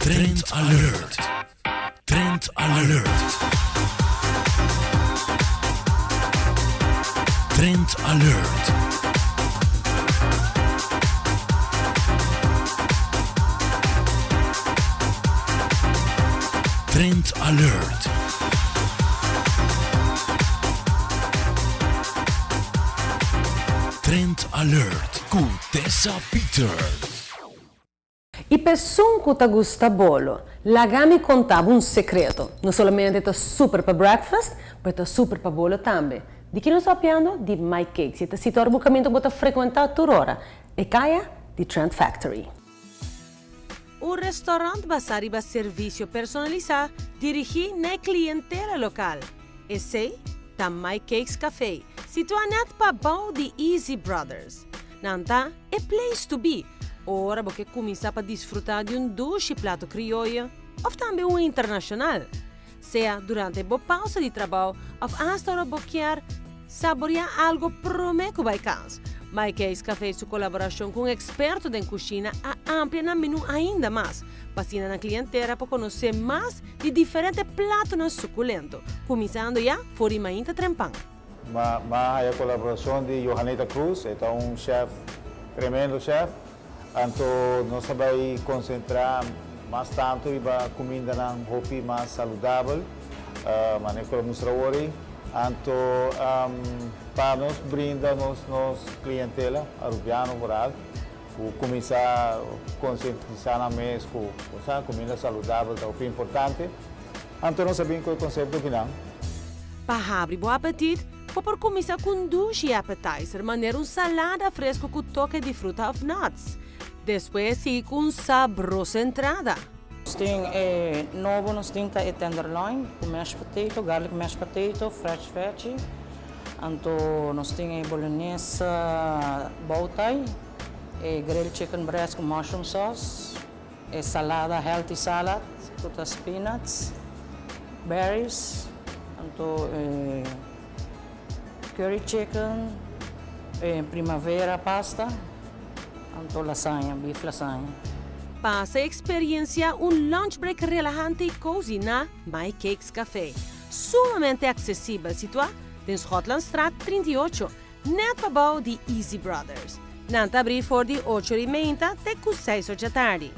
Trend alert. Trend alert. Trend alert. Trend alert. Trend alert con Tessa Peter. E pessoa que gusta bolo, lagami contava um segredo. Não somente é super para breakfast, mas é super para bolo também. De que nós estamos falando? De My Cakes. Este sítio é o caminho que você frequentar toda hora. E caia de Trend Factory. O restaurante basariba serviço personalizado dirigido na clientela local. E sei, da My Cakes Café, situado para baixo de Easy Brothers. Nanta é place to be. Ora você começa a desfrutar de doce prato criollo, ou também internacional. Seja durante a pausa de trabalho, ou hasta hora você saborear algo promete que vai casa. My Cakes Café, sua colaboração com expertos em cozinha, amplia o menu ainda mais. Passina na clientela para conhecer mais de diferentes pratos suculentos, começando já por ainda trempão. A colaboração de Johaneta Cruz, é chef, tremendo chef. Então, nós vamos concentrar mais tanto na comida mais saudável, mas não é então, para nos brindar nos clientela, arubiano rural, começar a conscientizar na mesa com comida saudável, é importante. Então, nós sabemos que o conceito que não. Para abrir bom apetite, pode começar com doce appetizer, maneira salada fresca com toque de fruta of nuts. Depois, sim, com saborosa entrada. Nós temos tenderloin, com mashed potato, garlic mashed potato, fresh veggie. Então, nós temos bolonhesa bow tie, grilled chicken breast com mushroom sauce, salada, healthy salad, com peanuts, berries, então, curry chicken, primavera pasta, então lasanha, beef lasanha. Passa a experiência lunch break relajante e cozy na My Cakes Café. Sumamente acessível, situado em Schotlandstraat 38, net abaixo de Easy Brothers. Nanta abrir for de 8h30 até 6 da tarde.